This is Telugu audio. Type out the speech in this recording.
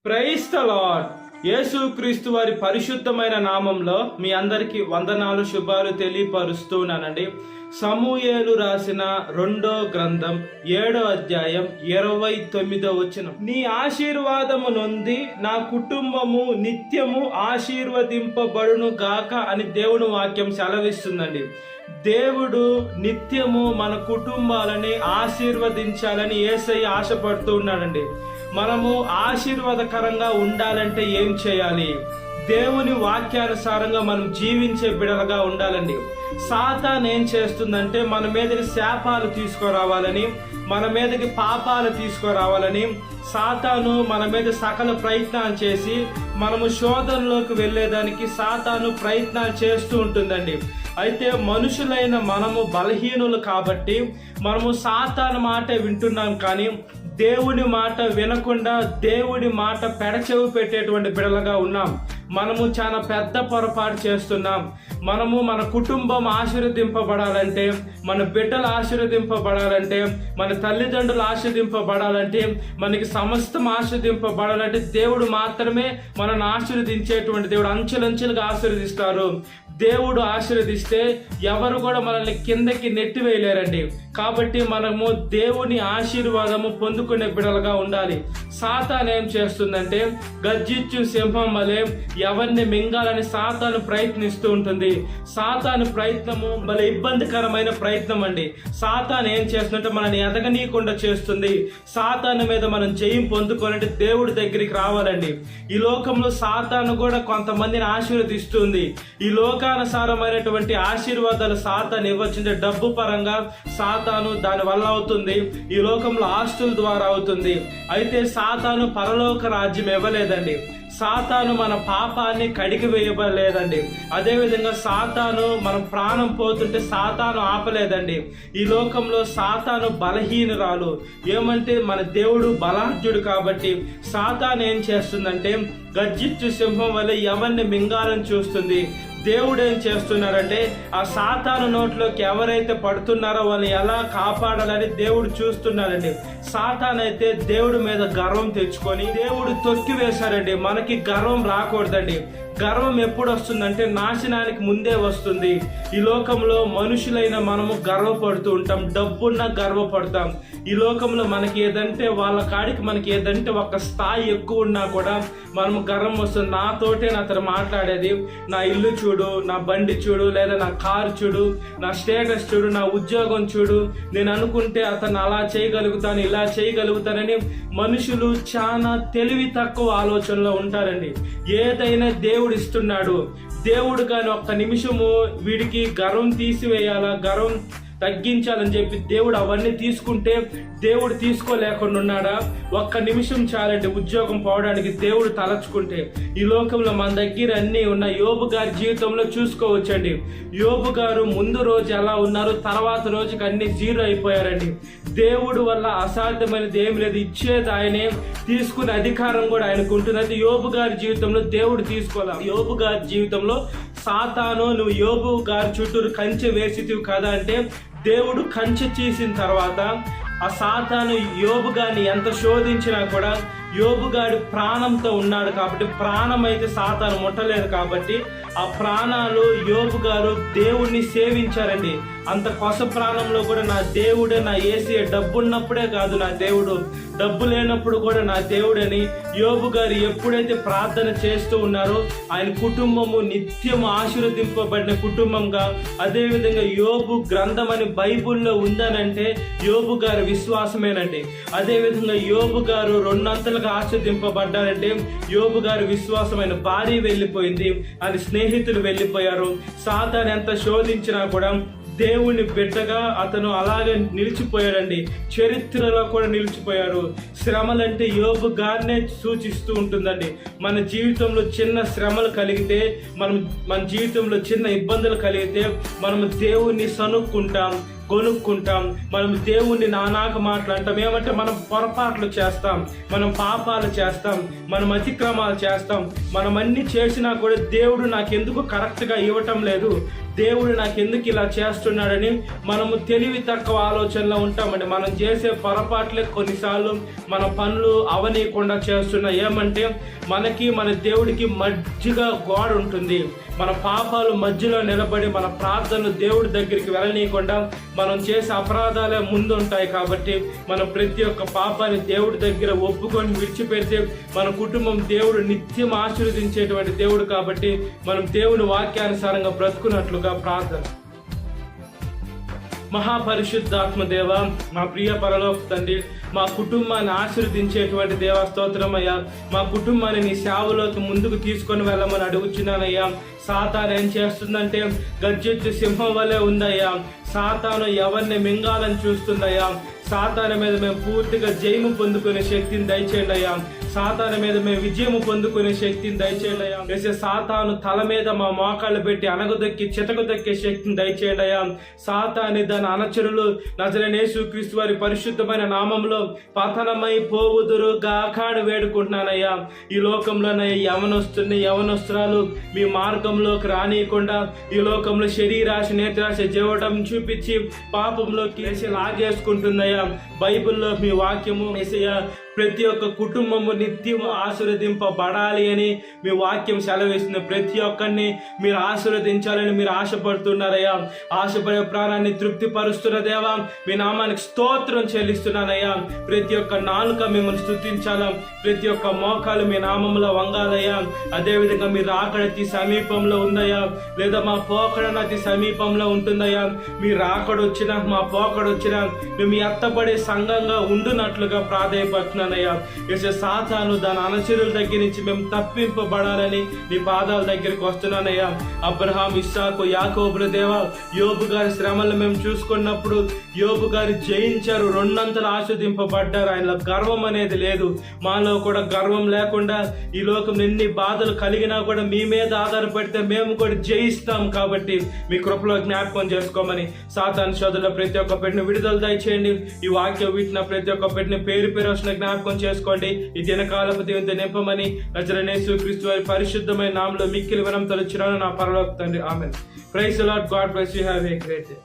Praise the lord. యేసుక్రీస్తు వారి పరిశుద్ధమైన నామంలో మీ అందరికీ వందనాలు, శుభాలు తెలియపరుస్తున్నానండి. సమూయేలు రాసిన 2వ గ్రంథం 7వ అధ్యాయం 29వ వచనం. నీ ఆశీర్వాదము నొంది నా కుటుంబము నిత్యము ఆశీర్వదింపబడును గాక అని దేవుని వాక్యం సెలవిస్తుందండి. దేవుడు నిత్యము మన కుటుంబాలని ఆశీర్వదించాలని యేసయ్య ఆశపడుతూ ఉన్నాడండి. మనము ఆశీర్వాదకరంగా ఉండాలంటే ఏం చేయాలి? దేవుని వాక్యానుసారంగా మనం జీవించే బిడలుగా ఉండాలండి. సాతాను ఏం చేస్తుందంటే మన మీదకి శాపాలు తీసుకురావాలని, మన మీదకి పాపాలు తీసుకురావాలని సాతాను మన మీద సకల ప్రయత్నాలు చేసి మనము శోధనలోకి వెళ్ళేదానికి సాతాను ప్రయత్నాలు చేస్తూ ఉంటుందండి. అయితే మనుషులైన మనము బలహీనులు కాబట్టి మనము సాతాను మాట వింటున్నాం, కానీ దేవుని మాట వినకుండా దేవుడి మాట పెడచెవి పెట్టేటువంటి బిడలుగా ఉన్నాం. మనము చాలా పెద్ద పొరపాటు చేస్తున్నాం. మనము మన కుటుంబం ఆశీర్వదింపబడాలంటే, మన బిడ్డలు ఆశీర్వదింపబడాలంటే, మన తల్లిదండ్రులు ఆశీర్వదింపబడాలంటే, మనకి సమస్తం ఆశీర్వదింపబడాలంటే దేవుడు మాత్రమే మనల్ని ఆశీర్వదించేటువంటి దేవుడు. అంచెలంచెలుగా ఆశీర్వదిస్తారు. దేవుడు ఆశీర్వదిస్తే ఎవరు కూడా మనల్ని కిందకి నెట్టివేయలేరండి. కాబట్టి మనము దేవుని ఆశీర్వాదము పొందుకునే బిడలుగా ఉండాలి. సాతాను ఏం చేస్తుందంటే గర్జించు సింహం వలె ఎవరిని మింగాలని సాతాను ప్రయత్నిస్తూ ఉంటుంది. సాతాను ప్రయత్నము భలే ఇబ్బందికరమైన ప్రయత్నం అండి. సాతాను ఏం చేస్తుందంటే మనల్ని ఎదగనీయకుండా చేస్తుంది. సాతాను మీద మనం జయం పొందుకోవాలంటే దేవుడి దగ్గరికి రావాలండి. ఈ లోకంలో సాతాను కూడా కొంతమందిని ఆశీర్వదిస్తుంది. ఈ లోకానుసారమైనటువంటి ఆశీర్వాదాలు సాతాను ఇవ్వచ్చుంటే డబ్బు పరంగా సాతాను దాని వల్ల అవుతుంది. ఈ లోకంలో ఆస్తుల ద్వారా అవుతుంది. అయితే సాతాను పరలోక రాజ్యం ఇవ్వలేదండి. సాతాను మన పాపాన్ని కడిగి వేయలేదండి. అదేవిధంగా సాతాను మన ప్రాణం పోతుంటే సాతాను ఆపలేదండి. ఈ లోకంలో సాతాను బలహీనురాలు. ఏమంటే మన దేవుడు బలాఢ్యుడు కాబట్టి సాతాను ఏం చేస్తుందంటే గర్జించు సింహం వల్ల ఎవరిని మింగాలని చూస్తుంది. దేవుడు ఏం చేస్తున్నారంటే ఆ సాతాను నోట్లోకి ఎవరైతే పడుతున్నారో వాళ్ళని ఎలా కాపాడాలని దేవుడు చూస్తున్నారండి. సాతాను అయితే దేవుడి మీద గర్వం తెచ్చుకొని దేవుడు తొక్కి వేశారండి. మనకి గర్వం రాకూడదండి. గర్వం ఎప్పుడు వస్తుందంటే నాశనానికి ముందే వస్తుంది. ఈ లోకంలో మనుషులైన మనము గర్వపడుతూ ఉంటాం, డబ్బున్నా గర్వపడతాం. ఈ లోకంలో మనకి ఏదంటే వాళ్ళ కాడికి మనకి ఏదంటే ఒక స్థాయి ఎక్కువ ఉన్నా కూడా మనము గర్వం వస్తుంది. నాతోటే అతను మాట్లాడేది, నా ఇల్లు చూడు, నా బండి చూడు, లేదా నా కారు చూడు, నా స్టేటస్ చూడు, నా ఉద్యోగం చూడు, నేను అనుకుంటే అతను అలా చేయగలుగుతాను, ఇలా చేయగలుగుతానని మనుషులు చాలా తెలివి తక్కువ ఆలోచనలో ఉంటారండి. ఏదైనా దేవుడు ఇస్తున్నాడు. దేవుడు కానీ ఒక్క నిమిషము వీడికి గర్వం తీసివేయాలా, గర్వం తగ్గించాలని చెప్పి దేవుడు అవన్నీ తీసుకుంటే దేవుడు తీసుకోలేకుండా ఉన్నాడా? ఒక్క నిమిషం చాలండి ఉద్యోగం పోవడానికి దేవుడు తలచుకుంటే. ఈ లోకంలో మన దగ్గర అన్నీ ఉన్న యోబు గారి జీవితంలో చూసుకోవచ్చండి. యోబు గారు ముందు రోజు ఎలా ఉన్నారు, తర్వాత రోజుకి అన్ని జీరో అయిపోయారండి. దేవుడు వల్ల అసాధ్యమైనది ఏమి లేదు. ఇచ్చేది ఆయనే, తీసుకునే అధికారం కూడా ఆయనకు ఉంటుంది. అయితే యోబు గారి జీవితంలో దేవుడు తీసుకోవాలి. యోబు గారి జీవితంలో సాతాను నువ్వు యోబు గారి చుట్టూరు కంచె వేసితివి కదా అంటే దేవుడు కంచె చేసిన తర్వాత ఆ సాతాను యోబు గారిని ఎంత శోధించినా కూడా యోబు గారి ప్రాణంతో ఉన్నాడు కాబట్టి, ప్రాణం అయితే సాతాను ముట్టలేదు కాబట్టి ఆ ప్రాణాలు యోబు గారు దేవుణ్ణి సేవించారండి. అంత కొస ప్రాణంలో కూడా నా దేవుడే, నా యేసయ్య, డబ్బు ఉన్నప్పుడే కాదు నా దేవుడు, డబ్బు లేనప్పుడు కూడా నా దేవుడని యోబు గారు ఎప్పుడైతే ప్రార్థన చేస్తూ ఉన్నారో ఆయన కుటుంబము నిత్యము ఆశీర్వదింపబడిన కుటుంబంగా, అదేవిధంగా యోబు గ్రంథం అని బైబుల్లో ఉందనంటే యోబు గారి విశ్వాసమేనండి. అదేవిధంగా యోబు గారు 2 అంతలుగా ఆశీర్వదింపబడ్డారంటే యోబు గారి విశ్వాసమైన భార్య వెళ్ళిపోయింది, ఆయన స్నేహితులు వెళ్ళిపోయారు. సాతాను ఎంత శోధించినా కూడా దేవుని బిడ్డగా అతను అలాగే నిలిచిపోయాడండి. చరిత్రలో కూడా నిలిచిపోయారు. శ్రమలంటే యోబు గారినే సూచిస్తూ ఉంటుందండి. మన జీవితంలో చిన్న శ్రమలు కలిగితే, మన జీవితంలో చిన్న ఇబ్బందులు కలిగితే మనము దేవుణ్ణి సనుక్కుంటాం, కొనుక్కుంటాం. మనం దేవుణ్ణి నానాక మాట్లాడతాం. ఏమంటే మనం పొరపాట్లు చేస్తాం, మనం పాపాలు చేస్తాం, మనం అతిక్రమాలు చేస్తాం. మనం అన్ని చేసినా కూడా దేవుడు నాకెందుకు కరెక్ట్గా ఇవ్వటం లేదు, దేవుడు నాకు ఎందుకు ఇలా చేస్తున్నాడని మనము తెలివి తక్కువ ఆలోచనలో ఉంటామండి. మనం చేసే పొరపాట్లే కొన్నిసార్లు మన పనులు అవనీయకుండా చేస్తున్నాయి. ఏమంటే మనకి మన దేవుడికి మధ్యగా గోడ ఉంటుంది. మన పాపాలు మధ్యలో నిలబడి మన ప్రార్థనలు దేవుడి దగ్గరికి వెళ్ళనీయకుండా మనం చేసే అపరాధాలే ముందు ఉంటాయి. కాబట్టి మనం ప్రతి ఒక్క పాపాన్ని దేవుడి దగ్గర ఒప్పుకొని విడిచిపెడితే మన కుటుంబం దేవుడు నిత్యం ఆశీర్వదించేటువంటి దేవుడు. కాబట్టి మనం దేవుని వాక్యానుసారంగా బ్రతుకున్నట్లుగా ప్రార్థన. మహాపరిశుద్ధాత్మ దేవ, మా ప్రియ పరలోక తండ్రి, మా కుటుంబాన్ని ఆశీర్వదించేటువంటి దేవ స్తోత్రమయ్యా. మా కుటుంబాన్ని నీ సేవలోకి ముందుకు తీసుకొని వెళ్ళమని అడుగుచున్నానయ్యా. సాతాను ఏం చేస్తుందంటే గర్జించు సింహం వలె ఉందయ్యా. సాతాను ఎవరిని మింగాలని చూస్తుందయ్యా. సాతాను మీద మేము పూర్తిగా జయము పొందుకునే శక్తిని దయచేయండి అయ్యా. సాతాను మీద మేము విజయము పొందుకునే శక్తిని దయచేయండి అయ్యా. వేసే సాతాను తల మీద మా మోకాళ్ళు పెట్టి అనగదొక్కి చితకదొక్కే శక్తిని దయచేయండి అయ్యా. సాతాని దాని అనుచరులు నజరేయుడైన యేసుక్రీస్తు వారి పరిశుద్ధమైన నామంలో పతనమై పోవుదురు గాకాడు వేడుకుంటున్నానయ్యా. ఈ లోకంలోనయ్యా యవనస్తురాలు మీ మార్గంలోకి రానియకుండా ఈ లోకంలో శరీరాశ నేత్రాశ జీవడం చూపించి పాపంలోకి వేసి లాగేసుకుంటుందయ్యా. బైబిల్లో మీ వాక్యము యేసయ్యా ప్రతి ఒక్క కుటుంబము నిత్యము ఆశీర్వదింపబడాలి అని మీ వాక్యం సెలవిస్తుంది. ప్రతి ఒక్కరిని మీరు ఆశీర్వదించాలని మీరు ఆశపడుతున్నారయ్యా. ఆశపడే ప్రాణాన్ని తృప్తిపరుస్తున్న దేవా, మీ నామానికి స్తోత్రం చెల్లిస్తున్నానయ్యా. ప్రతి ఒక్క నాలుక మిమ్మల్ని స్తుతించాలా, ప్రతి ఒక్క మోకాలు మీ నామంలో వంగాలయ్యా. అదేవిధంగా మీరు రాకడ అతి సమీపంలో ఉందయ్యా, లేదా మా పోకడ అతి సమీపంలో ఉంటుందయ్యా. మీ రాకడ వచ్చినా మా పోకడ వచ్చినా మేము ఎత్తబడే సంఘంగా ఉండునట్లుగా ప్రాధాయపడుతున్నాం. సాతాను దాని అనుచరుల దగ్గర నుంచి మేము తప్పింపబడాలని నీ పాదాల దగ్గరికి వస్తున్నానయ్యా. అబ్రహాం, ఇస్సాకు, యాకోబుల దేవా, యోబు గారి శ్రమలు మేము చూసుకున్నప్పుడు యోబు గారు జయించారు, రెండంతలు ఆస్వాదింపబడ్డారు. ఆయనలో గర్వం అనేది లేదు. మాలో కూడా గర్వం లేకుండా ఈ లోకం ఎన్ని బాధలు కలిగినా కూడా మీ మీద ఆధారపడితే మేము కూడా జయిస్తాం. కాబట్టి మీ కృపలో జ్ఞాపకం చేసుకోమని సాతాను శోధనలో ప్రతి ఒక్క పెట్టిన విడుదల దయచేయండి. ఈ వాక్యం వీటిన ప్రతి ఒక్క పెట్టిన పేరు వచ్చిన జ్ఞాపకం చేసుకోండి. ఈ దినకాలపు దేవునితో నింపమని నజరేయుడైన యేసుక్రీస్తు వారి పరిశుద్ధమైన నామములో మిక్కిలి వినమ్రతతో చిరునామా నా పరలోక తండ్రి. ఆమేన్. Praise the lord. God bless you. Have a great day.